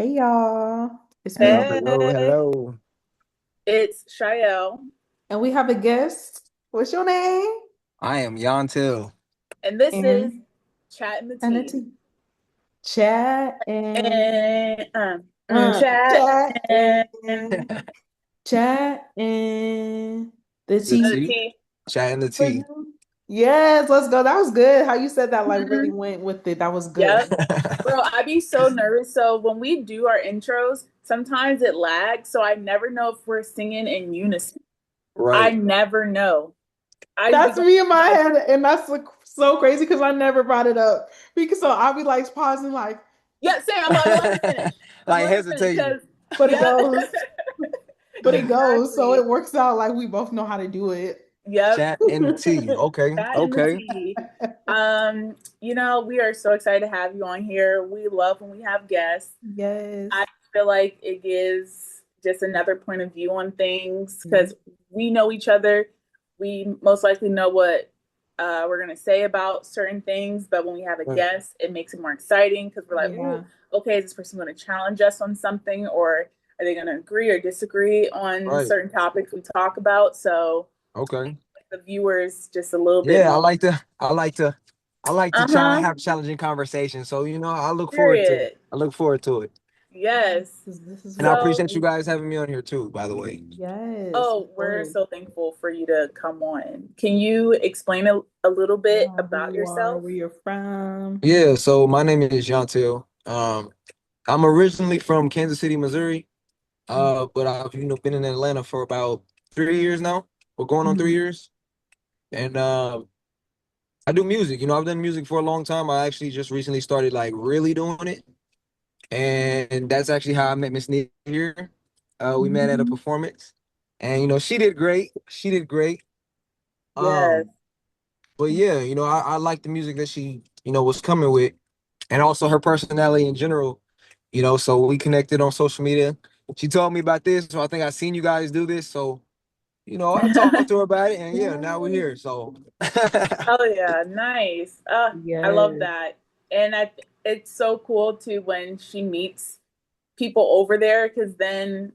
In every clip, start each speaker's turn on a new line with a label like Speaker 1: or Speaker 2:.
Speaker 1: Hey y'all, it's me.
Speaker 2: Hello, hello,
Speaker 3: Hey,
Speaker 2: hello.
Speaker 3: it's Shael,
Speaker 1: And we have a guest. What's your name?
Speaker 2: I am Yantel.
Speaker 3: and this is
Speaker 1: And
Speaker 3: Chattin The Tea.
Speaker 1: Trinity. Chat
Speaker 3: And chat
Speaker 1: chat
Speaker 3: and
Speaker 1: chat and the
Speaker 2: The
Speaker 3: the
Speaker 1: tea
Speaker 2: tea,
Speaker 3: tea
Speaker 2: chatting the
Speaker 1: for
Speaker 2: tea.
Speaker 1: you. Yes, let's go. That was good. How you said that like really
Speaker 3: hmm
Speaker 1: went with it. That was good.
Speaker 3: Yep. Bro, I be so nervous. So when we do our intros, sometimes it lags. So I never know if we're singing in unison. I
Speaker 2: Right.
Speaker 3: never know. I just be
Speaker 1: That's
Speaker 3: going
Speaker 1: me in
Speaker 3: through
Speaker 1: my
Speaker 3: my
Speaker 1: head, and that's like so crazy because I never brought it up. Because so I'll be like pausing, like,
Speaker 3: yeah, Sam. I'm gonna let her finish. I'm
Speaker 2: Like
Speaker 3: gonna let her finish
Speaker 2: hesitating.
Speaker 3: because
Speaker 1: but it
Speaker 3: yeah,
Speaker 1: goes. But it goes, so
Speaker 3: exactly.
Speaker 1: it works out like we both know how to do it.
Speaker 3: Yep.
Speaker 2: Chat in the tea. Okay,
Speaker 3: That in the
Speaker 2: okay.
Speaker 3: tea. We are so excited to have you on here. We love when we have guests. I
Speaker 1: Yes.
Speaker 3: feel like it gives just another point of view on things
Speaker 1: Mhm.
Speaker 3: because we know each other. We most likely know what we're gonna say about certain things, but when we have a
Speaker 2: Right,
Speaker 3: guest, it makes it more exciting because we're like, "Ooh,
Speaker 1: Yeah.
Speaker 3: okay, is this person going to challenge us on something, or are they going to agree or disagree on
Speaker 2: right.
Speaker 3: certain topics we talk about?" So
Speaker 2: Okay.
Speaker 3: the viewers just a little bit
Speaker 2: Yeah,
Speaker 3: more.
Speaker 2: I like to
Speaker 3: Uh huh.
Speaker 2: have challenging conversations. So, I look forward to it.
Speaker 3: Period.
Speaker 2: I look forward to it.
Speaker 3: Yes.
Speaker 1: This is
Speaker 2: And I
Speaker 1: what we
Speaker 3: So,
Speaker 2: appreciate you
Speaker 1: do.
Speaker 2: guys having me on here too, by the way.
Speaker 1: Yes, of
Speaker 3: oh, we're
Speaker 1: course.
Speaker 3: so thankful for you to come on. Can you explain a little bit
Speaker 1: Yeah, who
Speaker 3: about
Speaker 1: you are,
Speaker 3: yourself?
Speaker 1: where you're from.
Speaker 2: Yeah, so my name is Yantel. I'm originally from Kansas City, Missouri. But I've been in Atlanta for about 3 years now. We're going on three
Speaker 1: Mhm.
Speaker 2: years, and I do music. I've done music for a long time. I actually just recently started like really doing it, and that's actually how I met Miss Nia here. We met at a
Speaker 1: Mhm.
Speaker 2: performance, and she did great. She did great.
Speaker 3: Yes.
Speaker 2: Um, but yeah, I like the music that she was coming with, and also her personality in general. So we connected on social media. She told me about this, so I think I seen you guys do this, so. I talked to her about it, and yeah, now we're
Speaker 1: Yes.
Speaker 2: here. So,
Speaker 3: Oh yeah, nice. I love
Speaker 1: Yes.
Speaker 3: that. And it's so cool too when she meets people over there because then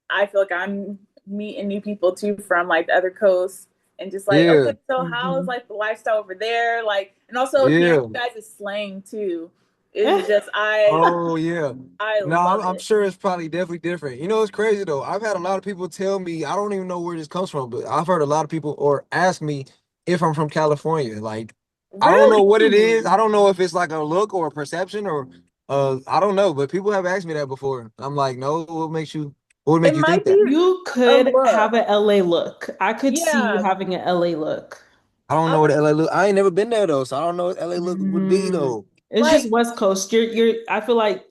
Speaker 3: I feel like I'm meeting new people too from like the other coast and just like,
Speaker 2: yeah,
Speaker 3: okay, so how is
Speaker 1: Mhm.
Speaker 3: like the lifestyle over there? Like, and also hearing
Speaker 2: yeah.
Speaker 3: you guys' slang too is just
Speaker 2: Oh, yeah.
Speaker 3: I
Speaker 2: No,
Speaker 3: love
Speaker 2: I'm
Speaker 3: it.
Speaker 2: sure it's probably definitely different. It's crazy though. I've had a lot of people tell me, I don't even know where this comes from, but I've heard a lot of people or ask me if I'm from California. Like, I don't know what it is. I
Speaker 1: Really?
Speaker 2: don't know if it's like a look or a perception or I don't know, but people have asked me that before. I'm like, no, what would
Speaker 3: It
Speaker 2: make you think
Speaker 3: might
Speaker 2: that?
Speaker 3: be
Speaker 1: You
Speaker 3: a
Speaker 1: could
Speaker 3: look.
Speaker 1: have an LA look. I could see you
Speaker 3: Yeah.
Speaker 1: having an LA look.
Speaker 2: I don't
Speaker 3: I
Speaker 2: know what
Speaker 3: was
Speaker 2: LA look. I ain't never been there though, so I don't know what LA look would be
Speaker 1: Mm.
Speaker 2: though.
Speaker 1: It's just
Speaker 3: like,
Speaker 1: West Coast. I feel like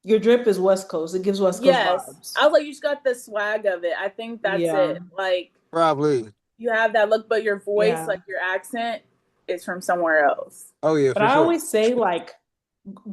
Speaker 1: your drip is West Coast. It gives West Coast
Speaker 3: yes.
Speaker 1: vibes.
Speaker 3: I was like, you just got the swag of it. I think that's
Speaker 1: Yeah.
Speaker 3: it. Like,
Speaker 2: Probably.
Speaker 3: you have that look, but your voice,
Speaker 1: Yeah.
Speaker 3: like your accent, is from somewhere else.
Speaker 2: Oh yeah,
Speaker 1: But
Speaker 2: for
Speaker 1: I
Speaker 2: sure.
Speaker 1: always say like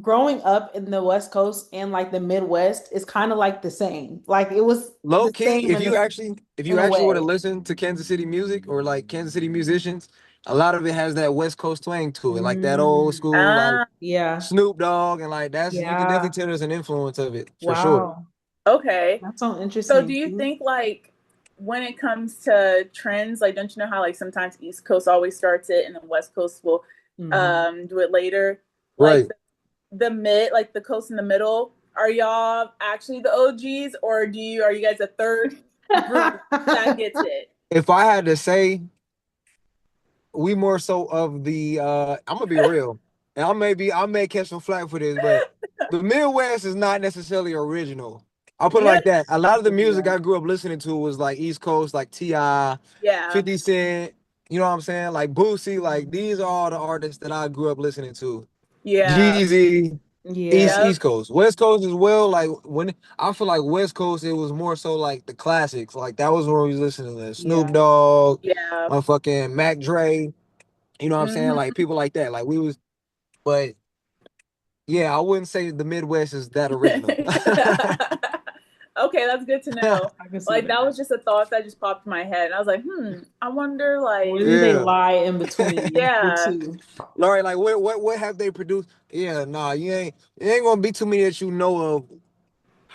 Speaker 1: growing up in the West Coast and like the Midwest is kind of like the same. Like it was
Speaker 2: Low
Speaker 1: the
Speaker 2: key,
Speaker 1: same
Speaker 2: if you actually
Speaker 1: in a
Speaker 2: were to
Speaker 1: way.
Speaker 2: listen to Kansas City music or like Kansas City musicians, a lot of it has that West Coast twang to it, like that old
Speaker 1: Mm.
Speaker 2: school like
Speaker 3: Ah,
Speaker 1: Yeah.
Speaker 2: Snoop Dogg and like that's you can definitely
Speaker 1: Yeah.
Speaker 2: tell there's an influence of it for sure.
Speaker 1: Wow.
Speaker 3: okay.
Speaker 1: That's so
Speaker 3: So do
Speaker 1: interesting.
Speaker 3: you
Speaker 1: See?
Speaker 3: think like when it comes to trends, like don't you know how like sometimes East Coast always starts it and then West Coast will
Speaker 1: Mhm.
Speaker 3: do it later? Like
Speaker 2: Right.
Speaker 3: the mid, like the coast in the middle, are y'all actually the OGs or are you guys a third group that gets it?
Speaker 2: If I had to say, we more so of the I'm gonna be real. And I may catch some flack for this, but the Midwest is not necessarily original. I'll put it
Speaker 3: Yeah,
Speaker 2: like that. A lot of the music
Speaker 1: Yeah.
Speaker 2: I grew up listening to was like East Coast, like T.I.,
Speaker 3: yeah.
Speaker 2: 50 Cent, you know what I'm saying? Like Boosie, like these are all the artists that I grew up listening to.
Speaker 3: Yeah.
Speaker 2: Jeezy,
Speaker 1: Yeah.
Speaker 2: East
Speaker 3: Yep.
Speaker 2: Coast. West Coast as well. Like when I feel like West Coast, it was more so like the classics. Like that was when we was listening to Snoop
Speaker 1: Yeah.
Speaker 2: Dogg,
Speaker 3: Yeah.
Speaker 2: motherfucking Mac Dre. You know what I'm saying?
Speaker 3: hmm
Speaker 2: Like people like that. Like we was, but yeah, I wouldn't say the Midwest is that original.
Speaker 3: Okay, that's good to know.
Speaker 1: I can see
Speaker 3: Like that
Speaker 1: that.
Speaker 3: was just a thought that just popped in my head. And I was like, I wonder
Speaker 1: Where
Speaker 3: like
Speaker 1: do they
Speaker 2: Yeah.
Speaker 1: lie in between the
Speaker 3: yeah.
Speaker 1: two?
Speaker 2: Laurie, like what have they produced? Yeah, nah, you ain't gonna be too many that you know of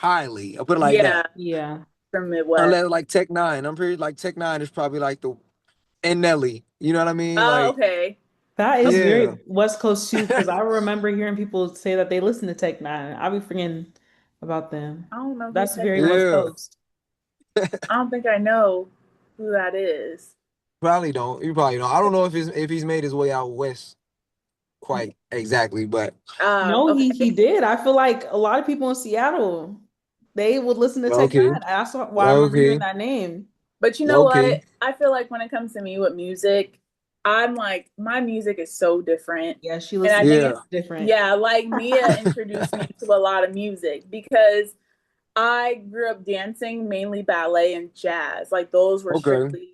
Speaker 2: highly. I'll put it like
Speaker 3: Yeah,
Speaker 2: that.
Speaker 1: Yeah.
Speaker 3: from Midwest.
Speaker 2: Unless like Tech Nine, I'm pretty like Tech Nine is probably like the and Nelly. You know what I mean?
Speaker 3: Oh,
Speaker 2: Like,
Speaker 3: okay.
Speaker 1: That is
Speaker 2: yeah,
Speaker 1: very West Coast too, because I remember hearing people say that they listen to Tech Nine. I'll be forgetting about them.
Speaker 3: I don't know who
Speaker 1: That's
Speaker 3: Tech
Speaker 1: very
Speaker 3: Nine.
Speaker 1: West
Speaker 2: yeah.
Speaker 1: Coast.
Speaker 3: I don't think I know who that is.
Speaker 2: Probably don't. You probably don't. I don't know if he's made his way out west quite exactly, but
Speaker 1: No, he
Speaker 3: Okay.
Speaker 1: did. I feel like a lot of people in Seattle, they would listen to Tech
Speaker 2: okay,
Speaker 1: Nine. That's why I remember hearing
Speaker 2: okay,
Speaker 1: that name.
Speaker 3: But you know
Speaker 2: okay.
Speaker 3: what? I feel like when it comes to me with music, I'm like, my music is so different.
Speaker 1: Yeah, she
Speaker 3: And I
Speaker 1: listens
Speaker 3: think
Speaker 2: Yeah.
Speaker 3: it's,
Speaker 1: different.
Speaker 3: yeah, like Mia introduced me to a lot of music because I grew up dancing mainly ballet and jazz. Like those were
Speaker 2: Okay.
Speaker 3: strictly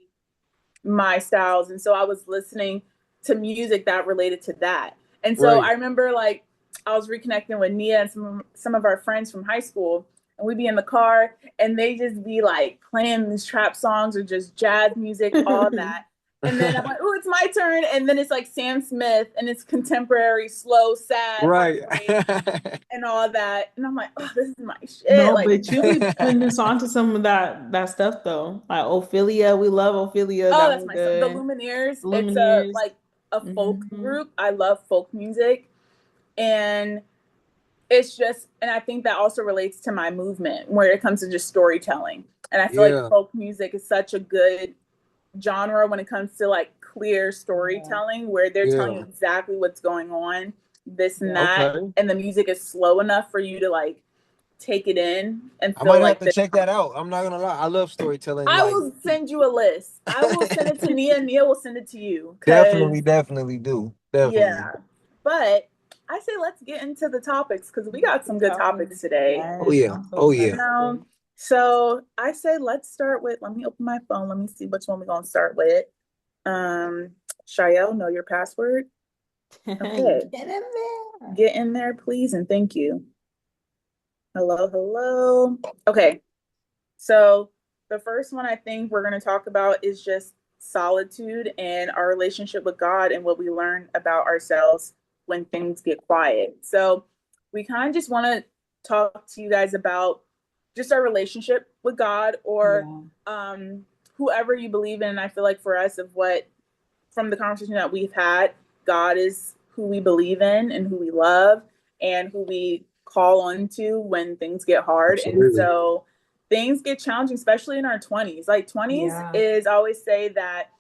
Speaker 3: my styles. And so I was listening to music that related to that. And so
Speaker 2: Right.
Speaker 3: I remember like I was reconnecting with Nia and some of our friends from high school, and we'd be in the car and they just be like playing these trap songs or just jazz music, all that. And then I'm like, oh, it's my turn. And then it's like Sam Smith and it's contemporary, slow, sad,
Speaker 2: Right.
Speaker 3: heartbreak and all that. And I'm like, oh, this is my shit.
Speaker 1: No,
Speaker 3: Like,
Speaker 1: but you'll be putting us onto some of that stuff though. Like Ophelia, we love Ophelia.
Speaker 3: oh,
Speaker 1: That
Speaker 3: that's
Speaker 1: was
Speaker 3: my song. The
Speaker 1: good.
Speaker 3: Lumineers. It's a
Speaker 1: Lumineers.
Speaker 3: like a folk
Speaker 1: Hmm.
Speaker 3: group. I love folk music. And it's just, and I think that also relates to my movement where it comes to just storytelling. And I feel like
Speaker 2: Yeah.
Speaker 3: folk music is such a good genre when it comes to like clear
Speaker 1: Yeah.
Speaker 3: storytelling where they're telling you
Speaker 2: Yeah.
Speaker 3: exactly what's going on, this and
Speaker 1: Yeah.
Speaker 3: that.
Speaker 2: Okay.
Speaker 3: And the music is slow enough for you to like take it in and
Speaker 2: I
Speaker 3: feel
Speaker 2: might have
Speaker 3: like
Speaker 2: to
Speaker 3: the
Speaker 2: check that out. I'm not gonna lie. I love storytelling.
Speaker 3: I
Speaker 2: Like,
Speaker 3: will send you a list. I will send it to Nia. Nia will send it to you.
Speaker 2: definitely,
Speaker 3: Cause
Speaker 2: definitely do. Definitely.
Speaker 3: yeah. But I say let's get into the topics because we got some good topics today.
Speaker 2: Oh
Speaker 1: Yes,
Speaker 2: yeah.
Speaker 1: I'm so
Speaker 2: Oh
Speaker 3: You
Speaker 2: yeah.
Speaker 1: excited.
Speaker 3: know? So I say let's start with let me open my phone. Let me see which one we're gonna start with. Um Shael, know your password. Okay.
Speaker 1: Get in there.
Speaker 3: Get in there, please, and thank you. Hello, hello. Okay. So the first one I think we're going to talk about is just solitude and our relationship with God and what we learn about ourselves when things get quiet. So we kind of just want to talk to you guys about just our relationship with God or
Speaker 1: Yeah.
Speaker 3: whoever you believe in. I feel like for us, of what from the conversation that we've had, God is who we believe in and who we love and who we call on to when things get hard. And
Speaker 2: Absolutely.
Speaker 3: so things get challenging, especially in our 20s. Like 20s
Speaker 1: Yeah.
Speaker 3: is, I always say that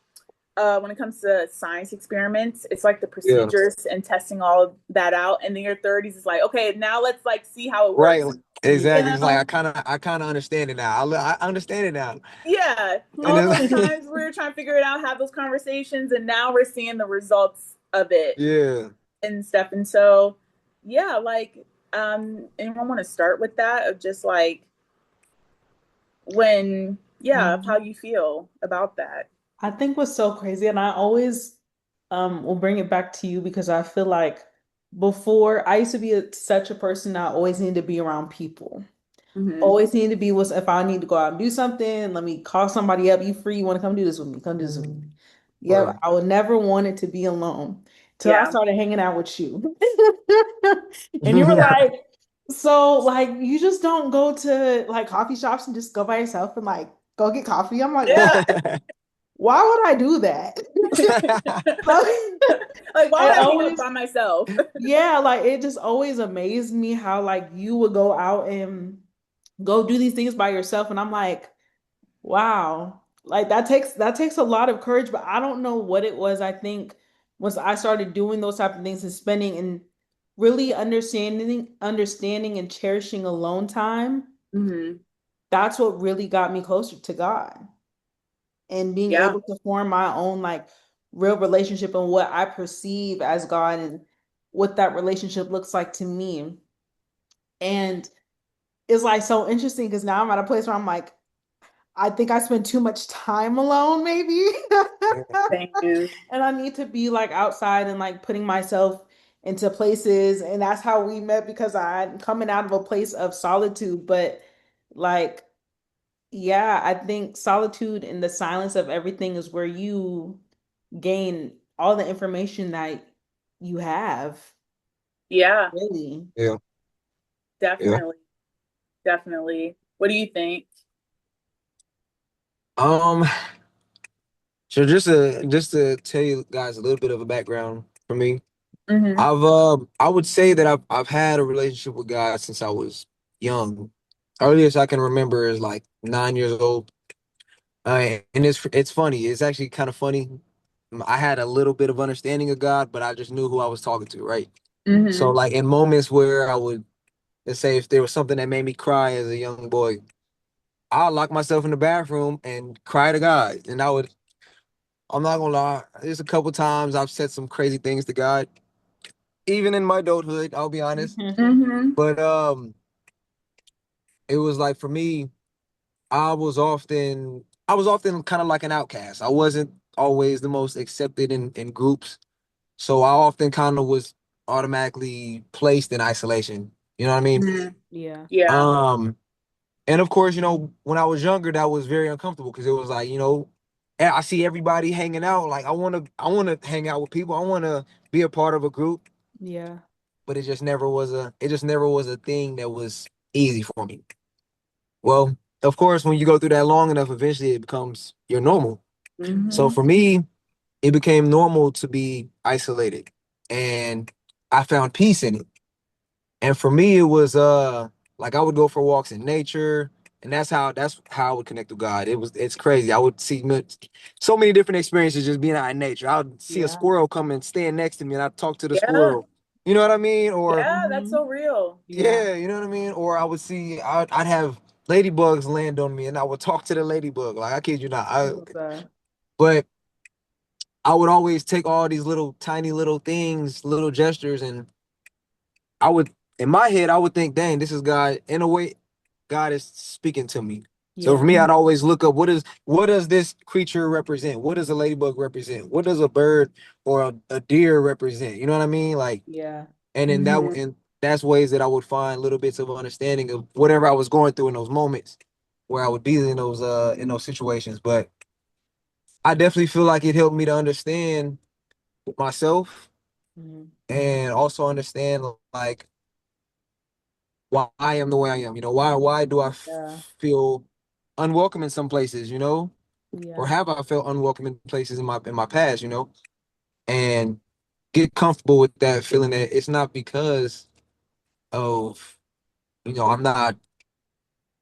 Speaker 3: when it comes to science experiments, it's like the
Speaker 2: Yeah.
Speaker 3: procedures and testing all of that out. And then your 30s is like, okay, now let's like see how it
Speaker 2: Right.
Speaker 3: works. You
Speaker 2: Exactly. It's like
Speaker 3: know?
Speaker 2: I kind of understand it now. I understand it now.
Speaker 3: Yeah.
Speaker 2: And
Speaker 3: All those
Speaker 2: it's
Speaker 3: times we were trying to figure it out, have those conversations, and now we're seeing the results of it
Speaker 2: yeah.
Speaker 3: and stuff. And so, yeah, like, anyone want to start with that of just like when, yeah, of how
Speaker 1: Um,
Speaker 3: you feel about that.
Speaker 1: I think what's so crazy, and I always will bring it back to you because I feel like before I used to be such a person that always needed to be around people.
Speaker 3: Mm-hmm.
Speaker 1: Always need to be was if I need to go out and do something, let me call somebody up. You free? You want to come do this with me? Come do this with me. Yep,
Speaker 2: Right.
Speaker 1: I would never want it to be alone till I
Speaker 3: Yeah.
Speaker 1: started hanging out with you. And you were
Speaker 3: Yeah.
Speaker 1: like, so like you just don't go to like coffee shops and just go by yourself and like go get coffee. I'm like,
Speaker 3: Yeah.
Speaker 1: why would I do that?
Speaker 3: Like, why would
Speaker 1: It
Speaker 3: I hang out
Speaker 1: always,
Speaker 3: by myself?
Speaker 1: yeah, like it just always amazed me how like you would go out and go do these things by yourself. And I'm like, wow. Like that takes a lot of courage, but I don't know what it was. I think once I started doing those type of things and spending and really understanding and cherishing alone time,
Speaker 3: Mm-hmm.
Speaker 1: that's what really got me closer to God and being
Speaker 3: Yeah.
Speaker 1: able to form my own like real relationship and what I perceive as God and what that relationship looks like to me. And it's like so interesting because now I'm at a place where I'm like, I think I spend too much time alone, maybe.
Speaker 3: Thank you.
Speaker 1: And I need to be like outside and like putting myself into places. And that's how we met because I'm coming out of a place of solitude. But like, yeah, I think solitude and the silence of everything is where you gain all the information that you have,
Speaker 3: Yeah,
Speaker 1: really.
Speaker 2: yeah. Yeah.
Speaker 3: definitely. Definitely. What do you think?
Speaker 2: Um, so just to tell you guys a little bit of a background for me,
Speaker 3: Mm-hmm.
Speaker 2: I would say that I've had a relationship with God since I was young. Earliest I can remember is like 9 years old. And it's funny. It's actually kind of funny. I had a little bit of understanding of God, but I just knew who I was talking to, right? So
Speaker 3: Mm-hmm.
Speaker 2: like in moments where I would, let's say if there was something that made me cry as a young boy, I'd lock myself in the bathroom and cry to God. And I'm not gonna lie, there's a couple times I've said some crazy things to God, even in my adulthood, I'll be honest.
Speaker 3: Mm-hmm.
Speaker 2: But it was like for me, I was often kind of like an outcast. I wasn't always the most accepted in groups. So I often kind of was automatically placed in isolation. You know what I mean?
Speaker 3: Mm-hmm.
Speaker 1: Yeah.
Speaker 3: Yeah.
Speaker 2: Um, and of course, when I was younger, that was very uncomfortable because it was like, I see everybody hanging out. Like I wanna hang out with people. I wanna be a part of a group,
Speaker 1: Yeah.
Speaker 2: but it just never was a thing that was easy for me. Well, of course, when you go through that long enough, eventually it becomes your normal. So
Speaker 3: Mm-hmm.
Speaker 2: for me, it became normal to be isolated, and I found peace in it. And for me, it was like I would go for walks in nature, and that's how I would connect with God. It's crazy. I would see so many different experiences just being out in nature. I would see a
Speaker 1: Yeah.
Speaker 2: squirrel come and stand next to me, and I'd talk to the
Speaker 3: Yeah.
Speaker 2: squirrel. You know what I mean? Or
Speaker 3: Yeah, that's
Speaker 1: Hmm.
Speaker 3: so real.
Speaker 1: Yeah.
Speaker 2: yeah, you know what I mean? Or I'd have ladybugs land on me, and I would talk to the ladybug. Like I kid you not.
Speaker 1: I love that.
Speaker 2: But I would always take all these little tiny little things, little gestures, and I would in my head I would think, dang, this is God. In a way, God is speaking to me. So for
Speaker 1: Yeah.
Speaker 2: me, I'd always look up what does this creature represent? What does a ladybug represent? What does a bird or a deer represent? You know what I mean? Like,
Speaker 1: Yeah.
Speaker 2: and in that
Speaker 3: Mm-hmm.
Speaker 2: and that's ways that I would find little bits of understanding of whatever I was going through in those moments where I would be in those situations. But I definitely feel like it helped me to understand myself
Speaker 1: Hmm.
Speaker 2: and also understand like why I am the way I am. Why do I
Speaker 1: Yeah.
Speaker 2: feel unwelcome in some places, or
Speaker 1: Yeah.
Speaker 2: have I felt unwelcome in places in my past, and get comfortable with that feeling that it's not because of I'm not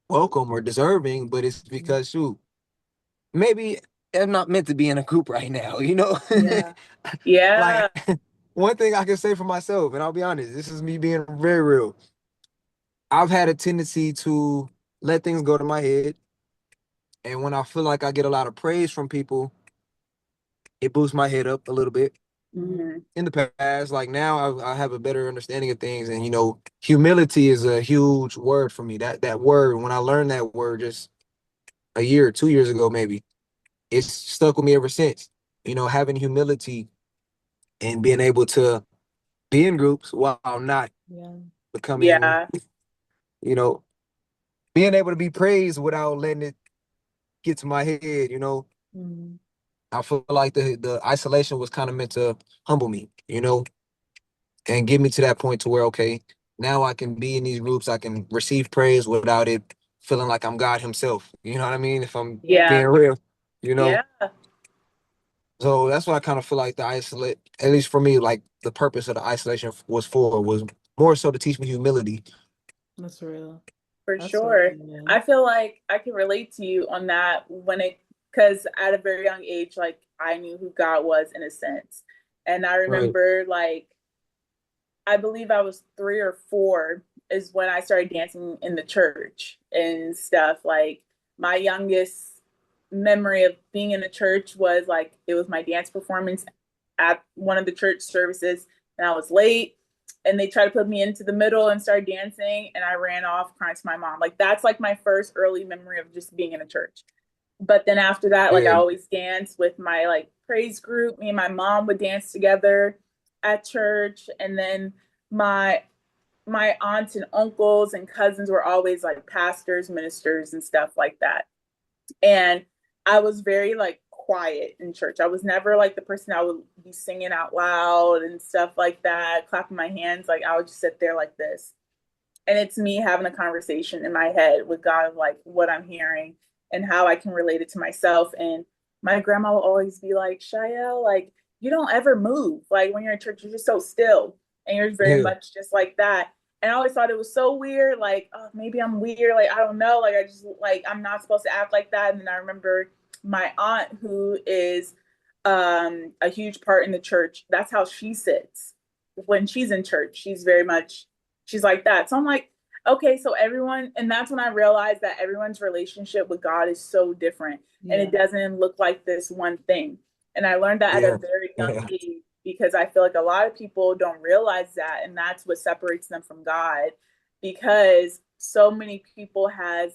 Speaker 2: welcome or deserving, but it's
Speaker 1: Mhm.
Speaker 2: because shoot, maybe I'm not meant to be in a group right now,
Speaker 1: Yeah.
Speaker 2: Like
Speaker 3: Yeah.
Speaker 2: one thing I can say for myself, and I'll be honest, this is me being very real. I've had a tendency to let things go to my head. And when I feel like I get a lot of praise from people, it boosts my head up a little bit.
Speaker 1: Hmm.
Speaker 3: Mm-hmm.
Speaker 2: In the past, like now, I have a better understanding of things, and humility is a huge word for me. That word, when I learned that word just a year, 2 years ago, maybe, it's stuck with me ever since. Having humility and being able to be in groups while not
Speaker 1: Yeah.
Speaker 2: becoming,
Speaker 3: Yeah.
Speaker 2: you know, being able to be praised without letting it get to my head.
Speaker 1: Hmm.
Speaker 2: I feel like the isolation was kind of meant to humble me, and get me to that point to where, okay, now I can be in these groups, I can receive praise without it feeling like I'm God himself. You know what I mean? If I'm
Speaker 1: Yeah.
Speaker 3: Yeah.
Speaker 2: being real, you know.
Speaker 3: Yeah.
Speaker 2: So that's what I kind of feel like the isolate, at least for me, like the purpose of the isolation was more so to teach me humility.
Speaker 1: That's real.
Speaker 3: For
Speaker 1: That's so
Speaker 3: sure.
Speaker 1: good.
Speaker 3: I feel like I can relate to you on that because at a very young age, like I knew who God was in a sense. And I
Speaker 2: Right.
Speaker 3: remember, like, I believe I was 3 or 4 is when I started dancing in the church and stuff. Like, my youngest memory of being in a church was like it was my dance performance at one of the church services, and I was late. And they tried to put me into the middle and started dancing, and I ran off crying to my mom. Like, that's like my first early memory of just being in a church. But then after that, like I
Speaker 2: Yeah.
Speaker 3: always danced with my like praise group. Me and my mom would dance together at church, and then my my aunts and uncles and cousins were always like pastors, ministers, and stuff like that. And I was very like quiet in church. I was never like the person that would be singing out loud and stuff like that, clapping my hands. Like I would just sit there like this. And it's me having a conversation in my head with God of like what I'm hearing and how I can relate it to myself. And my grandma will always be like, Shael, like, you don't ever move. Like when you're in church, you're just so still and you're very
Speaker 2: Yeah.
Speaker 3: much just like that. And I always thought it was so weird, like, oh, maybe I'm weird. Like, I don't know. Like, I just, like, I'm not supposed to act like that. And then I remember my aunt, who is a huge part in the church, that's how she sits when she's in church. She's very much, she's like that. So I'm like, okay, so everyone, and that's when I realized that everyone's relationship with God is so different and
Speaker 1: Yeah.
Speaker 3: it doesn't look like this one thing. And I learned that at a
Speaker 2: Yeah.
Speaker 3: very young
Speaker 2: Yeah.
Speaker 3: age because I feel like a lot of people don't realize that. And that's what separates them from God because so many people have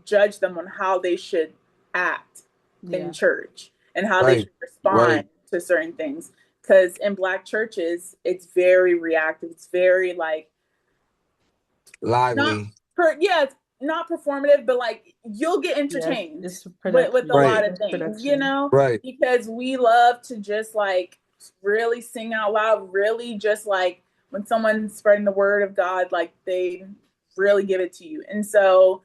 Speaker 3: judged them on how they should act in
Speaker 1: Yeah.
Speaker 3: church and how they
Speaker 2: Right.
Speaker 3: should respond
Speaker 2: Right.
Speaker 3: to certain things. Because in Black churches, it's very reactive. It's very like not
Speaker 2: Lively.
Speaker 3: yeah, it's not performative, but like you'll get
Speaker 1: Yeah.
Speaker 3: entertained
Speaker 1: It's
Speaker 3: with a
Speaker 1: production.
Speaker 2: Right.
Speaker 3: lot of
Speaker 1: It's
Speaker 3: things, you
Speaker 1: production.
Speaker 3: know,
Speaker 2: Right.
Speaker 3: because we love to just like really sing out loud, really just like when someone's spreading the word of God, like they really give it to you. And so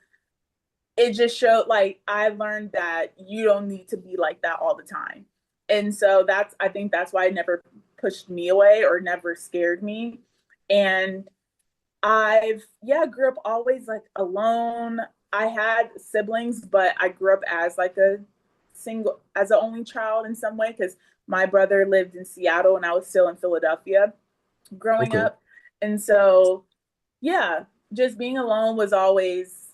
Speaker 3: it just showed like I learned that you don't need to be like that all the time. And so that's I think that's why it never pushed me away or never scared me. And I've yeah, grew up always like alone. I had siblings, but I grew up as like a single as an only child in some way because my brother lived in Seattle and I was still in Philadelphia growing
Speaker 2: Okay.
Speaker 3: up. And so yeah, just being alone was always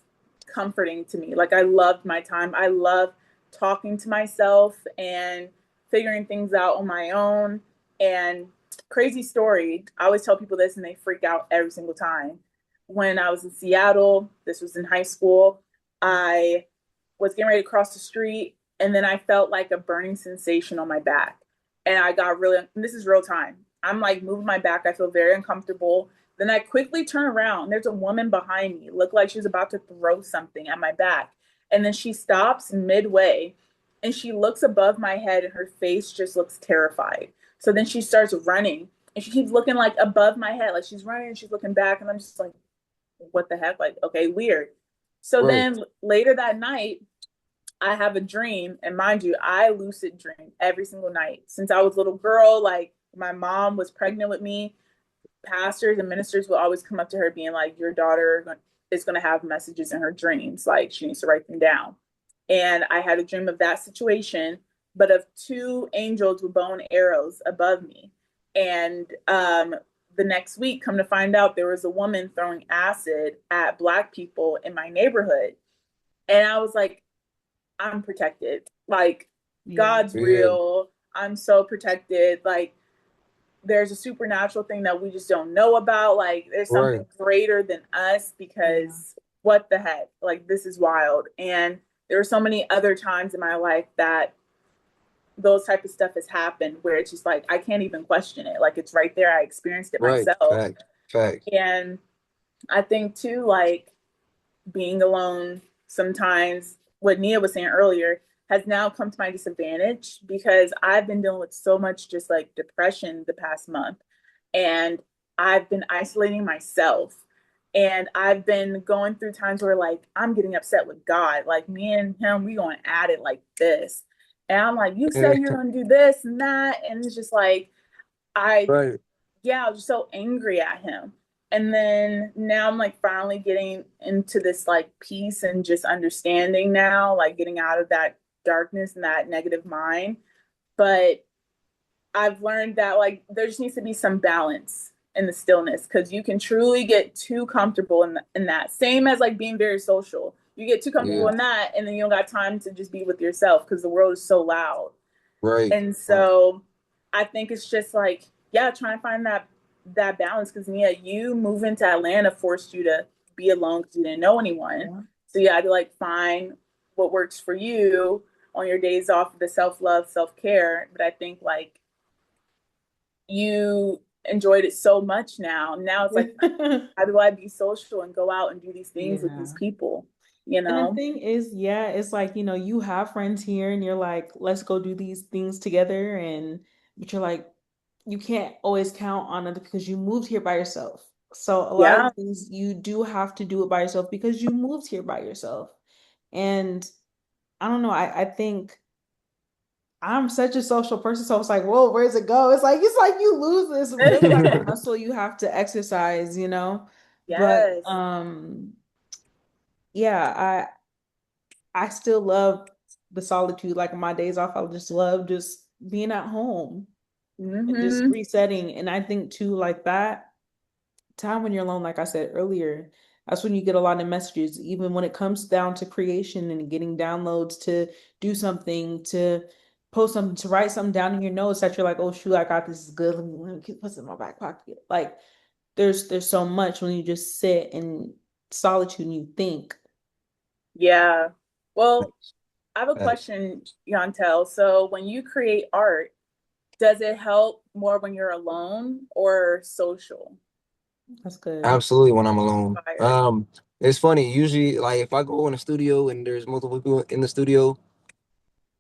Speaker 3: comforting to me. Like I loved my time. I loved talking to myself and figuring things out on my own. And crazy story, I always tell people this and they freak out every single time. When I was in Seattle, this was in high school, I was getting ready to cross the street and then I felt like a burning sensation on my back. And I got really, and this is real time. I'm like moving my back. I feel very uncomfortable. Then I quickly turn around. There's a woman behind me, looked like she's about to throw something at my back. And then she stops midway and she looks above my head and her face just looks terrified. So then she starts running and she keeps looking like above my head, like she's running and she's looking back. And I'm just like, what the heck? Like, okay, weird. So
Speaker 2: Right.
Speaker 3: then later that night, I have a dream, and mind you, I lucid dream every single night since I was a little girl. Like my mom was pregnant with me, pastors and ministers will always come up to her being like, your daughter is going to have messages in her dreams, like she needs to write them down. And I had a dream of that situation, but of two angels with bow and arrows above me. And the next week, come to find out, there was a woman throwing acid at Black people in my neighborhood. And I was like, I'm protected. Like,
Speaker 1: Yeah.
Speaker 3: God's
Speaker 2: Yeah.
Speaker 3: real. I'm so protected. Like, there's a supernatural thing that we just don't know about. Like, there's
Speaker 2: Right.
Speaker 3: something greater than us
Speaker 1: Yeah.
Speaker 3: because what the heck? Like, this is wild. And there were so many other times in my life that those type of stuff has happened where it's just like I can't even question it. Like, it's right there. I experienced it
Speaker 2: Right.
Speaker 3: myself.
Speaker 2: Fact. Fact.
Speaker 3: And I think too, like being alone sometimes, what Nia was saying earlier, has now come to my disadvantage because I've been dealing with so much just like depression the past month. And I've been isolating myself. And I've been going through times where like I'm getting upset with God. Like me and him, we going at it like this. And I'm like, you
Speaker 2: Yeah.
Speaker 3: said you're gonna do this and that. And it's just like I
Speaker 2: Right.
Speaker 3: yeah, I was just so angry at him. And then now I'm like finally getting into this like peace and just understanding now, like getting out of that darkness and that negative mind. But I've learned that like there just needs to be some balance in the stillness because you can truly get too comfortable in that. Same as like being very social. You get too comfortable
Speaker 2: Yeah.
Speaker 3: in that and then you don't got time to just be with yourself because the world is so loud.
Speaker 2: Right.
Speaker 3: And so I think it's just like, yeah, trying to find that balance because Nia, you moving to Atlanta forced you to be alone because you didn't know anyone.
Speaker 1: Yeah.
Speaker 3: So you had to like find what works for you on your days off, the self-love, self-care. But I think like you enjoyed it so much now. Now it's like, how do I be social and go out and do these things with these
Speaker 1: Yeah.
Speaker 3: people? You
Speaker 1: And the
Speaker 3: know?
Speaker 1: thing is, yeah, it's like, you have friends here and you're like, let's go do these things together. But you're like, you can't always count on it because you moved here by yourself. So a lot of
Speaker 3: Yeah.
Speaker 1: the things you do have to do it by yourself because you moved here by yourself. And I don't know, I think I'm such a social person, so it's like, whoa, where's it go? It's like you lose this really like a muscle you have to exercise, you know? But
Speaker 3: Yes.
Speaker 1: yeah, I still love the solitude. Like on my days off, I just love just being at home and just
Speaker 3: Mm-hmm.
Speaker 1: resetting. And I think too, like that time when you're alone, like I said earlier, that's when you get a lot of messages, even when it comes down to creation and getting downloads to do something, to post something, to write something down in your notes that you're like, oh shoot, I got this is good. Let me keep this in my back pocket. Like there's so much when you just sit in solitude and you think.
Speaker 3: Yeah. Well, I have a
Speaker 2: Facts.
Speaker 3: question, Yantel. So when you create art, does it help more when you're alone or social?
Speaker 1: That's good.
Speaker 2: Absolutely when I'm alone.
Speaker 3: Fire.
Speaker 2: It's funny. Usually, like if I go in a studio and there's multiple people in the studio,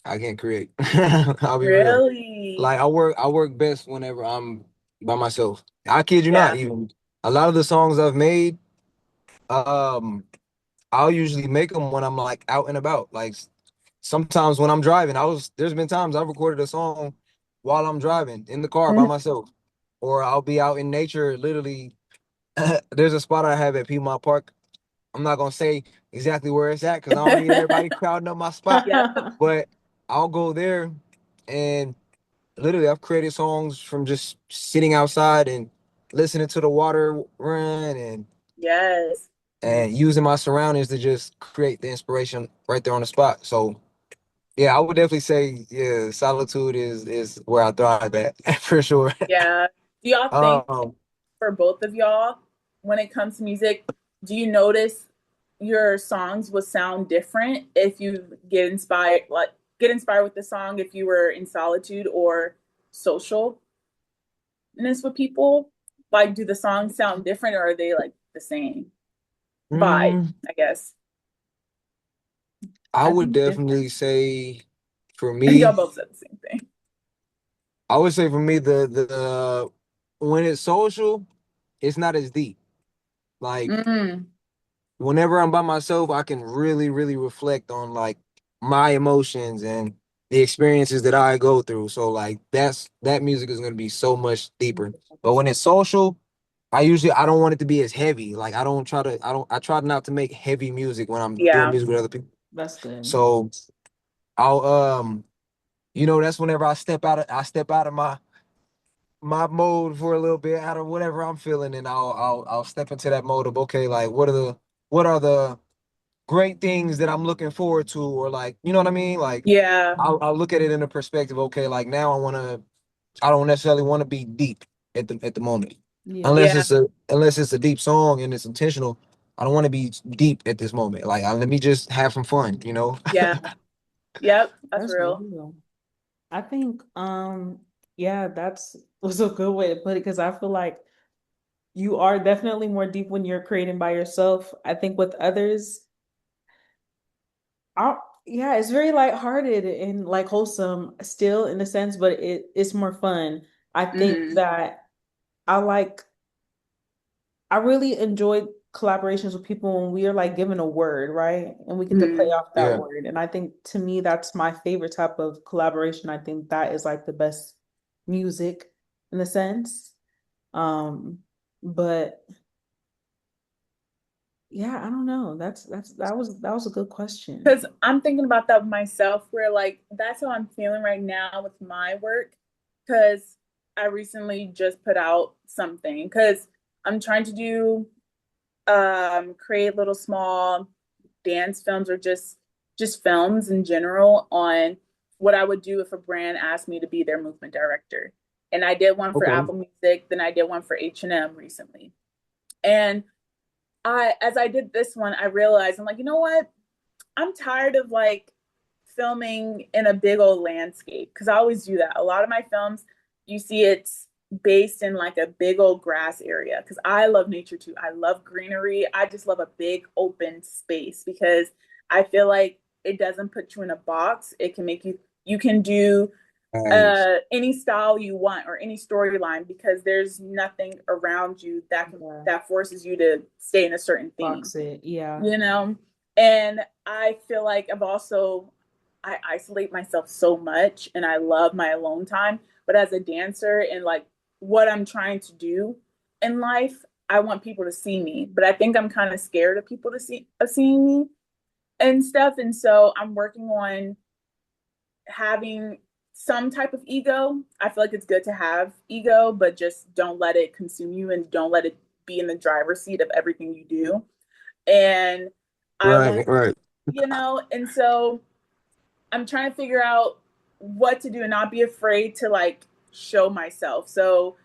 Speaker 2: I can't create. I'll be real.
Speaker 3: Really?
Speaker 2: Like I work best whenever I'm by myself. I kid you not,
Speaker 3: Yeah.
Speaker 2: even a lot of the songs I've made, um, I'll usually make them when I'm like out and about. Like sometimes when I'm driving, there's been times I've recorded a song while I'm driving in the car by
Speaker 3: Mhm.
Speaker 2: myself. Or I'll be out in nature, literally. There's a spot I have at Piedmont Park. I'm not gonna say exactly where it's at because I don't need everybody crowding up my spot.
Speaker 3: Yeah.
Speaker 2: But I'll go there and literally I've created songs from just sitting outside and listening to the water run
Speaker 3: Yes.
Speaker 2: and using my surroundings to just create the inspiration right there on the spot. So yeah, I would definitely say yeah, solitude is where I thrive at for sure.
Speaker 3: Yeah. Do y'all think
Speaker 2: Um,
Speaker 3: for both of y'all, when it comes to music, do you notice your songs will sound different if you get inspired with the song if you were in solitude or socialness with people? Like, do the songs sound different or are they like the same vibe,
Speaker 2: mm,
Speaker 3: I guess?
Speaker 2: I
Speaker 1: I
Speaker 2: would
Speaker 1: think different.
Speaker 2: definitely say for
Speaker 3: Y'all
Speaker 2: me,
Speaker 3: both said the same thing.
Speaker 2: I would say for me the when it's social, it's not as deep. Like
Speaker 3: Mm,
Speaker 2: whenever I'm by myself, I can really reflect on like my emotions and the experiences that I go through. So like that music is gonna be so much deeper. But when it's social, I don't want it to be as heavy. Like I try not to make heavy music when I'm doing
Speaker 3: yeah.
Speaker 2: music with other people.
Speaker 1: That's good.
Speaker 2: So I'll that's whenever I step out of my mode for a little bit out of whatever I'm feeling and I'll step into that mode of okay, like what are the great things that I'm looking forward to, or like, you know what I mean? Like
Speaker 3: Yeah.
Speaker 2: I'll look at it in a perspective, okay, like now I don't necessarily want to be deep at the moment.
Speaker 1: Yeah.
Speaker 3: Yeah.
Speaker 2: Unless it's a deep song and it's intentional. I don't want to be deep at this moment. Like let me just have some fun, you know?
Speaker 3: Yeah. Yep. That's
Speaker 1: That's
Speaker 3: real.
Speaker 1: real. I think yeah, that's was a good way to put it because I feel like you are definitely more deep when you're creating by yourself. I think with others, yeah, it's very lighthearted and like wholesome still in a sense, but it's more fun. I think
Speaker 3: Hmm.
Speaker 1: that I like I really enjoy collaborations with people when we are like given a word, right? And we get to play
Speaker 3: Hmm.
Speaker 1: off that
Speaker 2: Yeah.
Speaker 1: word. And I think to me, that's my favorite type of collaboration. I think that is like the best music in a sense. Um, but yeah, I don't know. That was a good question.
Speaker 3: Because I'm thinking about that myself, where like that's how I'm feeling right now with my work. Because I recently just put out something. Because I'm trying to do create little small dance films or just films in general on what I would do if a brand asked me to be their movement director. And I did one for
Speaker 2: Okay.
Speaker 3: Apple Music, then I did one for H&M recently. And as I did this one, I realized I'm like, you know what? I'm tired of like filming in a big old landscape because I always do that. A lot of my films, you see it's based in like a big old grass area because I love nature too. I love greenery. I just love a big open space because I feel like it doesn't put you in a box. It can make you can do
Speaker 2: Nice.
Speaker 3: any style you want or any storyline, because there's nothing around you
Speaker 1: Yeah.
Speaker 3: that forces you to stay in a certain theme,
Speaker 1: Box it. Yeah.
Speaker 3: you know. And I feel like I isolate myself so much, and I love my alone time, but as a dancer and like what I'm trying to do in life, I want people to see me, but I think I'm kind of scared of people to see of seeing me and stuff. And so I'm working on having some type of ego. I feel like it's good to have ego, but just don't let it consume you and don't let it be in the driver's seat of everything you do. And I want,
Speaker 2: Right, right,
Speaker 3: and so I'm trying to figure out what to do and not be afraid to like show myself. So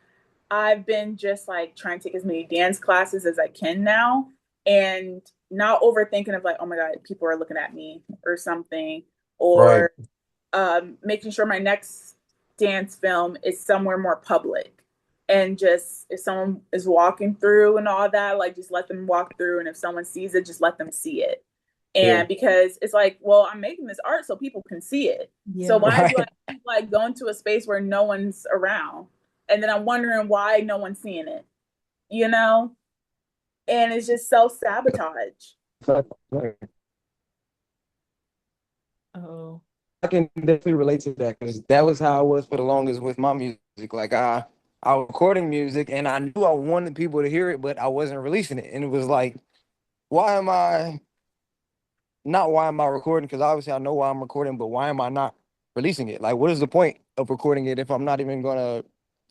Speaker 3: I've been just like trying to take as many dance classes as I can now and not overthinking of like, oh my God, people are looking at me or something,
Speaker 2: right.
Speaker 3: or making sure my next dance film is somewhere more public. And just if someone is walking through and all that, like just let them walk through. And if someone sees it, just let them see it.
Speaker 2: Yeah.
Speaker 3: And because it's like, well, I'm making this art so people can see it. So
Speaker 1: Yeah.
Speaker 3: why do I
Speaker 2: Right.
Speaker 3: keep like going to a space where no one's around? And then I'm wondering why no one's seeing it, you know? And it's just self sabotage.
Speaker 1: Oh.
Speaker 2: I can definitely relate to that because that was how I was for the longest with my music. Like I was recording music and I knew I wanted people to hear it, but I wasn't releasing it. And it was like, why am I not why am I recording? Because obviously I know why I'm recording, but why am I not releasing it? Like, what is the point of recording it if I'm not even gonna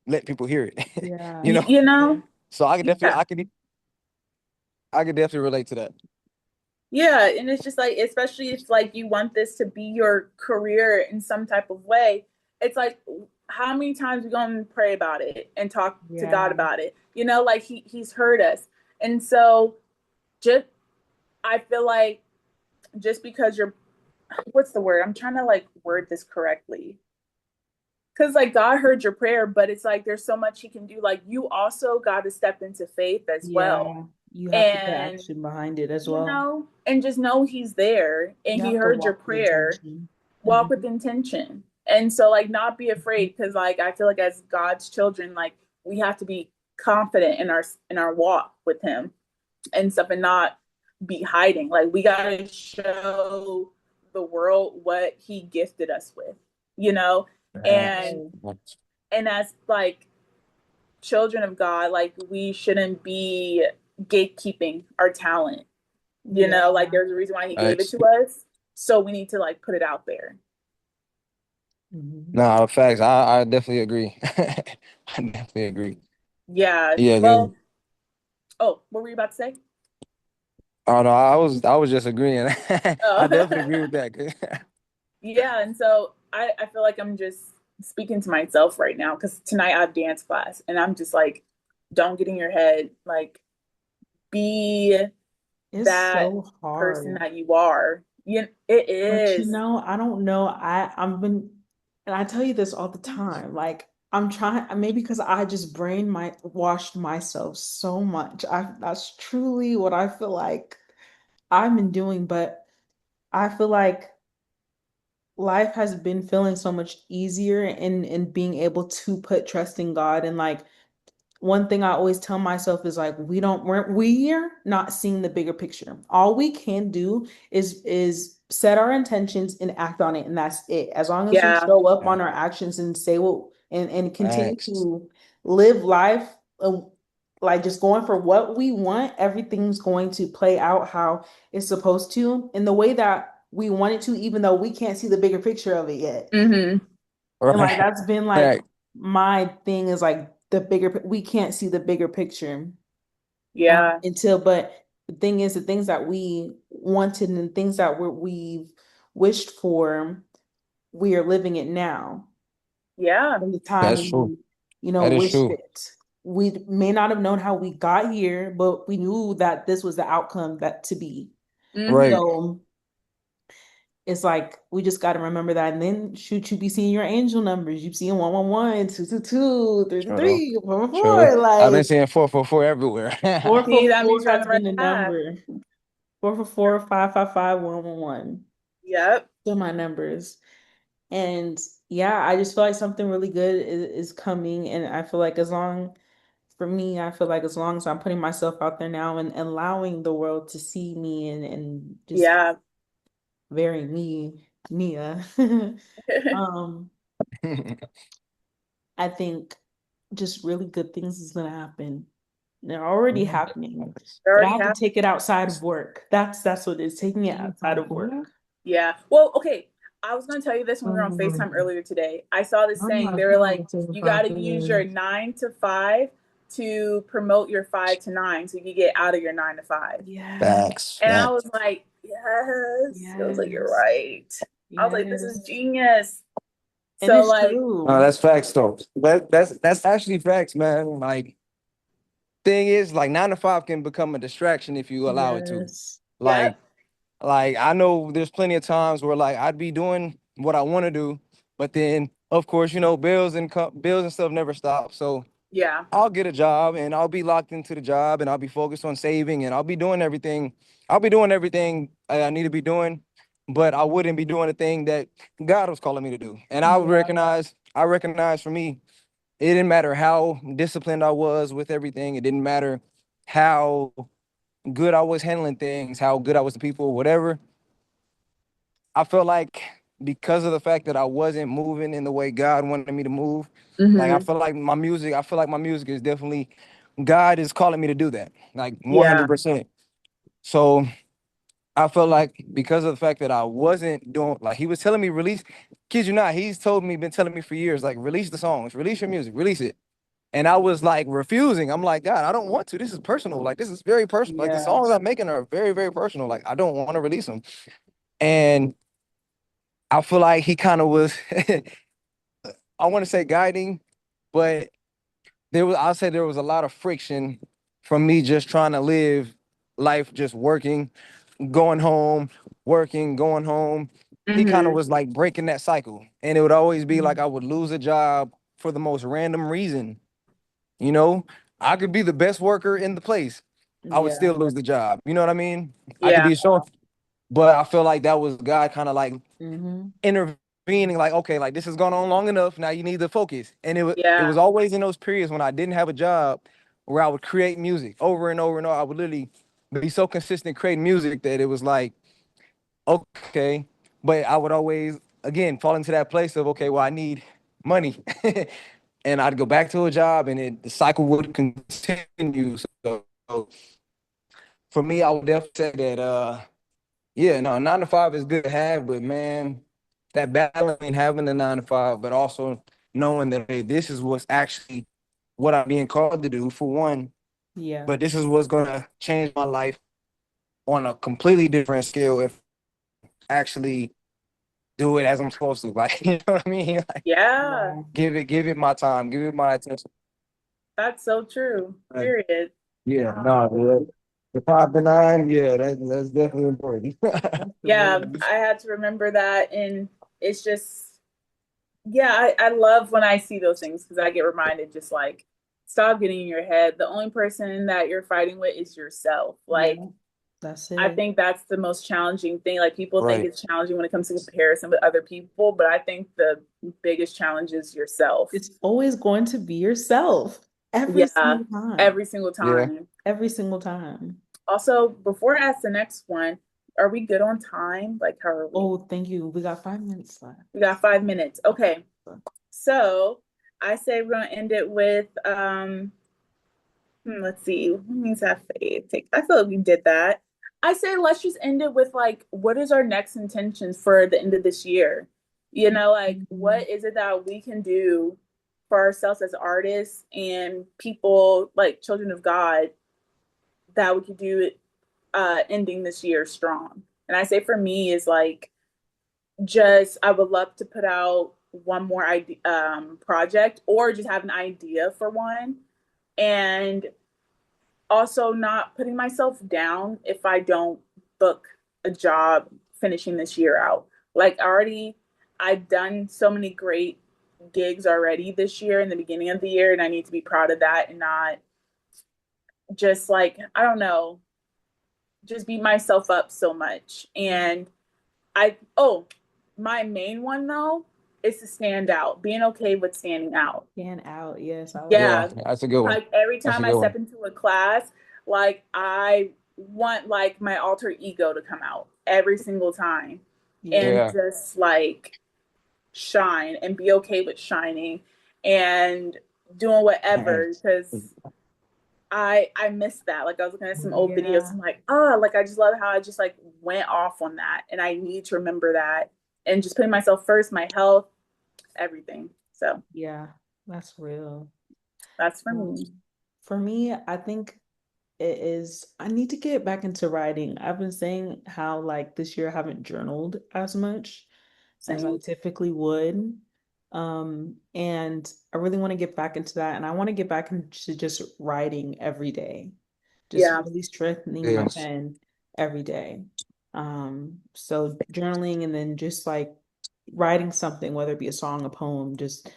Speaker 2: let people hear it?
Speaker 1: Yeah.
Speaker 2: You know?
Speaker 3: You know?
Speaker 2: So I could definitely
Speaker 3: Yeah.
Speaker 2: I could definitely relate to that.
Speaker 3: Yeah, and it's just like, especially if like you want this to be your career in some type of way, it's like how many times we gonna pray about it and talk to God
Speaker 1: Yeah.
Speaker 3: about it? Like he's heard us. And so just I feel like just because you're what's the word? I'm trying to like word this correctly. Cause like God heard your prayer, but it's like there's so much he can do. Like you also got to step into faith as well.
Speaker 1: Yeah. You have to put
Speaker 3: And
Speaker 1: action behind it as well.
Speaker 3: and just know he's there and
Speaker 1: You
Speaker 3: he
Speaker 1: have to
Speaker 3: heard your
Speaker 1: walk with
Speaker 3: prayer.
Speaker 1: intention.
Speaker 3: Walk with
Speaker 1: Mhm.
Speaker 3: intention. And so like not be afraid, because like I feel like as God's children, like we have to be confident in our walk with him and stuff, and not be hiding. Like we gotta show the world what he gifted us with, you know? And
Speaker 1: Right.
Speaker 3: as like children of God, like we shouldn't be gatekeeping our talent. Like
Speaker 1: Yeah.
Speaker 3: there's a reason why he gave it
Speaker 2: Right.
Speaker 3: to us. So we need to like put it out there.
Speaker 1: Mhm.
Speaker 2: No, facts. I definitely agree. I definitely agree.
Speaker 3: Yeah.
Speaker 2: Yeah,
Speaker 3: Well,
Speaker 2: then
Speaker 3: oh, what were you about to say?
Speaker 2: oh no, I was just agreeing. I
Speaker 3: Oh,
Speaker 2: definitely agree with that.
Speaker 3: yeah. And so I feel like I'm just speaking to myself right now because tonight I have dance class and I'm just like, don't get in your head. Like, be
Speaker 1: It's
Speaker 3: that
Speaker 1: so
Speaker 3: person
Speaker 1: hard.
Speaker 3: that you are. It
Speaker 1: But
Speaker 3: is.
Speaker 1: I don't know. I've been, and I tell you this all the time. Like I'm trying, maybe because I just brain my washed myself so much. That's truly what I feel like I've been doing. But I feel like life has been feeling so much easier in being able to put trust in God and like one thing I always tell myself is like we're not seeing the bigger picture. All we can do is set our intentions and act on it, and that's it. As long as we
Speaker 3: Yeah.
Speaker 1: show up
Speaker 2: Yeah.
Speaker 1: on our actions and say what and continue
Speaker 2: Facts.
Speaker 1: to live life like just going for what we want, everything's going to play out how it's supposed to in the way that we want it to, even though we can't see the bigger picture of it yet.
Speaker 3: Mm-hmm.
Speaker 1: And like
Speaker 2: Right.
Speaker 1: that's been like
Speaker 2: Right.
Speaker 1: my thing is like the bigger we can't see the bigger picture
Speaker 3: Yeah.
Speaker 1: until but the thing is the things that we wanted and the things that we've wished for we are living it now
Speaker 3: Yeah.
Speaker 1: from the time
Speaker 2: That's true.
Speaker 1: we
Speaker 2: That is
Speaker 1: wished
Speaker 2: true.
Speaker 1: it. We may not have known how we got here, but we knew that this was the outcome that to be.
Speaker 3: Mm-hmm.
Speaker 2: Right.
Speaker 1: So it's like we just got to remember that. And then shoot, you be seeing your angel numbers. You seeing 111, 222, three, three,
Speaker 2: True.
Speaker 1: three, 444.
Speaker 2: True. I've been
Speaker 1: Like
Speaker 2: seeing 444 everywhere.
Speaker 1: four
Speaker 3: See,
Speaker 1: four
Speaker 3: that
Speaker 1: four
Speaker 3: means you're on
Speaker 1: has
Speaker 3: the right
Speaker 1: been the
Speaker 3: path.
Speaker 1: number. 444, 555, 111.
Speaker 3: Yep.
Speaker 1: They're my numbers. And yeah, I just feel like something really good is coming. And I feel like for me, I feel like as long as I'm putting myself out there now and allowing the world to see me and just
Speaker 3: Yeah.
Speaker 1: very me, Mia, um, I think just really good things is gonna happen. They're already happening,
Speaker 3: It
Speaker 1: but I
Speaker 3: already
Speaker 1: have to
Speaker 3: happened.
Speaker 1: take it outside of work. That's what it is, taking it outside of work.
Speaker 3: Yeah. Well, okay. I was going to tell you this when we were on FaceTime earlier today. I saw this saying, they were like, you got to use your 9 to 5 to promote your 5 to 9 so you can get out of your 9 to 5.
Speaker 1: Yes,
Speaker 2: Facts.
Speaker 3: And I was
Speaker 2: Facts.
Speaker 3: like, yes. I was like, you're
Speaker 1: yes,
Speaker 3: right. I was like, this is
Speaker 1: yes.
Speaker 3: genius.
Speaker 1: And
Speaker 3: So,
Speaker 1: it's
Speaker 3: like,
Speaker 2: No,
Speaker 1: true.
Speaker 2: that's facts though. That's actually facts, man. Like thing is, like 9 to 5 can become a distraction if you allow it to.
Speaker 1: Yes.
Speaker 2: Like
Speaker 3: yep.
Speaker 2: Like I know there's plenty of times where like I'd be doing what I want to do, but then of course bills and stuff never stop. So
Speaker 3: Yeah.
Speaker 2: I'll get a job and I'll be locked into the job and I'll be focused on saving and I'll be doing everything. I'll be doing everything I need to be doing, but I wouldn't be doing the thing that God was calling me to do. And
Speaker 1: Yeah.
Speaker 2: I recognize for me, it didn't matter how disciplined I was with everything. It didn't matter how good I was handling things, how good I was to people, whatever. I felt like because of the fact that I wasn't moving in the way God wanted me to move, like
Speaker 3: Mm-hmm.
Speaker 2: I feel like my music is definitely God is calling me to do that, like
Speaker 3: Yeah.
Speaker 2: 100%. So I felt like because of the fact that I wasn't doing like he was telling me release, kid you not, he's told me, been telling me for years, like release the songs, release your music, release it. And I was like refusing. I'm like, God, I don't want to. This is personal. Like this is very personal. Like the
Speaker 1: Yeah.
Speaker 2: songs I'm making are very, very personal. Like I don't want to release them. And I feel like he kind of was, I want to say guiding, but I'll say there was a lot of friction from me just trying to live life, just working, going home, working, going home. He kind of
Speaker 3: Mm-hmm.
Speaker 2: was like breaking that cycle. And it would always be like I would lose a job for the most random reason. You know, I could be the best worker in the place. I would
Speaker 1: Yeah.
Speaker 2: still lose the job. You know what I mean? I could
Speaker 3: Yeah.
Speaker 2: be sure, but I feel like that was God kind of like
Speaker 1: Mm-hmm.
Speaker 2: intervening, like, okay, like this has gone on long enough. Now you need to focus. And it
Speaker 3: Yeah.
Speaker 2: was always in those periods when I didn't have a job where I would create music over and over and over. I would literally be so consistent creating music that it was like, okay. But I would always again fall into that place of okay, well, I need money. And I'd go back to a job and the cycle would continue. So for me, I would definitely say that yeah, no, 9 to 5 is good to have, but man, that balance in having the 9 to 5, but also knowing that hey, this is what's actually what I'm being called to do for one,
Speaker 1: Yeah.
Speaker 2: but this is what's gonna change my life on a completely different scale if I actually do it as I'm supposed to. Like, you know what I mean? Like,
Speaker 3: Yeah.
Speaker 1: Yeah.
Speaker 2: give it my time, give it my attention.
Speaker 3: That's so true.
Speaker 2: Uh,
Speaker 3: Period.
Speaker 2: yeah, no, the 5 to 9, yeah, that's definitely important.
Speaker 3: Yeah.
Speaker 1: Absolutely.
Speaker 3: I had to remember that. And it's just, yeah, I love when I see those things because I get reminded just like, stop getting in your head. The only person that you're fighting with is yourself.
Speaker 1: Yeah.
Speaker 3: Like,
Speaker 1: That's
Speaker 3: I
Speaker 1: it.
Speaker 3: think that's the most challenging thing. Like, people think
Speaker 2: Right.
Speaker 3: it's challenging when it comes to comparison with other people, but I think the biggest challenge is yourself.
Speaker 1: It's always going to be yourself every
Speaker 3: Yeah,
Speaker 1: single time.
Speaker 3: every single
Speaker 2: Yeah.
Speaker 3: time.
Speaker 1: Every single time.
Speaker 3: Also, before I ask the next one, are we good on time? Like, how are we?
Speaker 1: Oh, thank you. We got 5 minutes left.
Speaker 3: We got 5 minutes. Okay. So I say we're gonna end it with let's see, what means have faith. Take I feel like we did that. I say let's just end it with like what is our next intention for the end of this year? You know, like
Speaker 1: Mhm.
Speaker 3: what is it that we can do for ourselves as artists and people like children of God that we could do it ending this year strong. And I say for me is like just I would love to put out one more idea project or just have an idea for one and also not putting myself down if I don't book a job finishing this year out. Like already I've done so many great gigs already this year in the beginning of the year and I need to be proud of that and not just like I don't know, just beat myself up so much. And I my main one though is to stand out, being okay with standing out.
Speaker 1: Stand out. Yes, I like
Speaker 2: Yeah,
Speaker 3: Yeah.
Speaker 1: that.
Speaker 2: that's a good one.
Speaker 3: Like every
Speaker 2: That's a
Speaker 3: time I
Speaker 2: good
Speaker 3: step
Speaker 2: one.
Speaker 3: into a class, like I want like my alter ego to come out every single time
Speaker 1: Yeah.
Speaker 3: and
Speaker 2: Yeah.
Speaker 3: just like shine and be okay with shining and doing
Speaker 2: Man.
Speaker 3: whatever because I miss that. Like I was looking at some old videos.
Speaker 1: Yeah.
Speaker 3: I'm like, oh, like I just love how I just like went off on that, and I need to remember that and just putting myself first, my health, everything. So
Speaker 1: Yeah. That's real.
Speaker 3: that's for me.
Speaker 1: Um, for me, I think it is, I need to get back into writing. I've been saying how like this year I haven't journaled as much as I
Speaker 3: Same.
Speaker 1: typically would. And I really want to get back into that. And I want to get back into just writing every day, just
Speaker 3: Yeah.
Speaker 1: really strengthening my
Speaker 2: Yes.
Speaker 1: pen every day. So journaling and then just like writing something, whether it be a song, a poem, just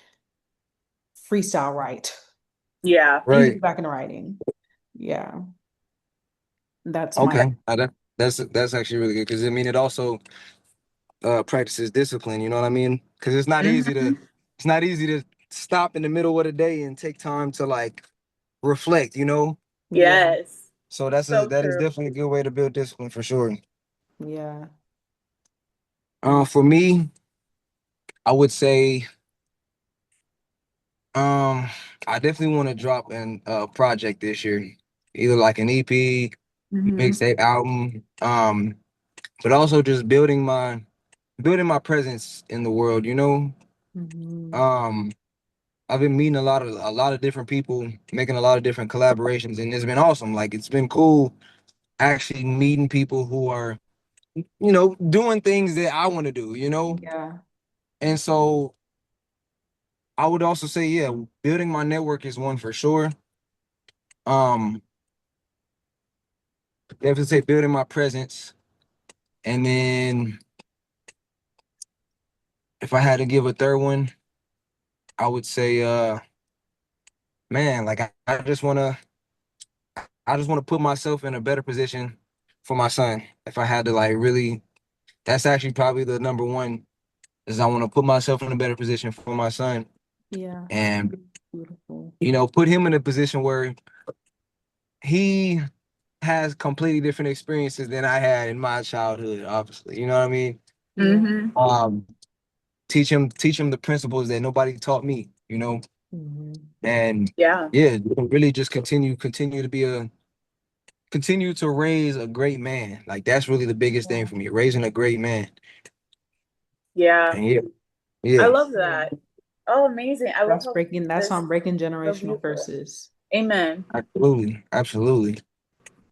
Speaker 1: freestyle write.
Speaker 3: Yeah.
Speaker 1: I need to
Speaker 2: Right.
Speaker 1: get back into writing. Yeah, that's my
Speaker 2: Okay. That's actually really good because I mean it also practices discipline. You know what I mean? Because
Speaker 3: Mm-hmm.
Speaker 2: it's not easy to stop in the middle of the day and take time to like reflect. You know,
Speaker 1: yeah,
Speaker 3: Yes.
Speaker 2: so
Speaker 3: So
Speaker 2: that is
Speaker 3: true.
Speaker 2: definitely a good way to build discipline for sure.
Speaker 1: yeah. Mm,
Speaker 2: For me, I would say um I definitely want to drop an project this year, either like an EP,
Speaker 3: Mm-hmm.
Speaker 2: mixtape, album, but also just building my presence in the world. You know,
Speaker 1: mhm.
Speaker 2: um. I've been meeting a lot of different people, making a lot of different collaborations, and it's been awesome. Like it's been cool actually meeting people who are, you know, doing things that I want to do, you know?
Speaker 1: Yeah,
Speaker 2: And so I would also say, yeah, building my network is one for sure. Um, definitely say building my presence. And then if I had to give a third one, I would say, man, like I just want to put myself in a better position for my son. If I had to like really, that's actually probably the number one is I want to put myself in a better position for my son
Speaker 1: yeah.
Speaker 2: and
Speaker 1: Beautiful.
Speaker 2: you know put him in a position where he has completely different experiences than I had in my childhood. Obviously, you know what I mean.
Speaker 1: Yeah.
Speaker 3: Mm-hmm.
Speaker 2: Um, teach him the principles that nobody taught me. You know,
Speaker 1: Mhm.
Speaker 2: and
Speaker 3: Yeah.
Speaker 2: yeah, really just continue to be a continue to raise a great man. Like that's really the biggest thing
Speaker 1: Yeah.
Speaker 2: for me, raising a great man.
Speaker 3: Yeah.
Speaker 2: And yeah,
Speaker 3: I
Speaker 2: yeah,
Speaker 3: love
Speaker 1: Yeah.
Speaker 3: that. Oh, amazing. I love
Speaker 1: That's
Speaker 3: how
Speaker 1: breaking, that's
Speaker 3: this
Speaker 1: on breaking
Speaker 3: so
Speaker 1: generational
Speaker 3: beautiful.
Speaker 1: curses.
Speaker 3: Amen.
Speaker 2: absolutely, absolutely.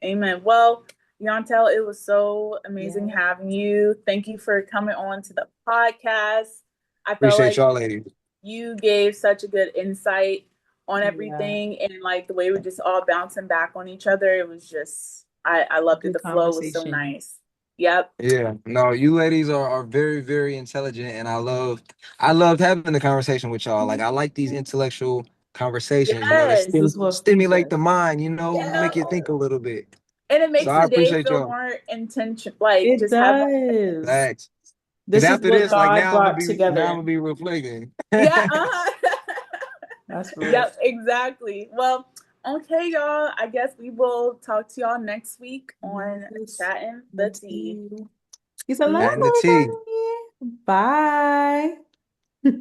Speaker 3: Amen. Well, Yantel, it was so amazing
Speaker 1: Yeah.
Speaker 3: having you. Thank you for coming on to the podcast. I felt
Speaker 2: Appreciate
Speaker 3: like
Speaker 2: y'all, ladies.
Speaker 3: you gave such a good insight on
Speaker 1: Yeah.
Speaker 3: everything and like the way we're just all bouncing back on each other. It was just I loved it.
Speaker 1: Good
Speaker 3: The flow was so
Speaker 1: conversation.
Speaker 3: nice. Yep.
Speaker 2: Yeah, no, you ladies are very, very intelligent, and I loved having the conversation with y'all. Like I like these intellectual conversations, you know, that
Speaker 1: This
Speaker 3: Yes.
Speaker 1: is what feeds
Speaker 2: stimulate the
Speaker 1: us.
Speaker 2: mind, you know,
Speaker 3: Yeah.
Speaker 2: make you think a little bit.
Speaker 3: And it
Speaker 2: So
Speaker 3: makes
Speaker 2: I
Speaker 3: the day
Speaker 2: appreciate
Speaker 3: feel
Speaker 2: y'all.
Speaker 3: more intention, like
Speaker 1: It
Speaker 3: just have more
Speaker 1: does.
Speaker 2: Thanks. Because
Speaker 1: This is
Speaker 2: after
Speaker 1: what
Speaker 2: this, like
Speaker 1: God brought
Speaker 2: now I'm
Speaker 1: together.
Speaker 2: gonna be reflecting.
Speaker 3: yeah, uh-huh.
Speaker 1: That's real.
Speaker 3: Yep, exactly. Well, okay, y'all. I guess we will talk to y'all next week on
Speaker 1: Yes.
Speaker 3: Chatting the
Speaker 1: The
Speaker 3: Tea.
Speaker 1: tea. He said, let
Speaker 3: Mwah.
Speaker 1: him
Speaker 2: Chatting the
Speaker 1: know it's
Speaker 2: tea.
Speaker 1: on me. Bye.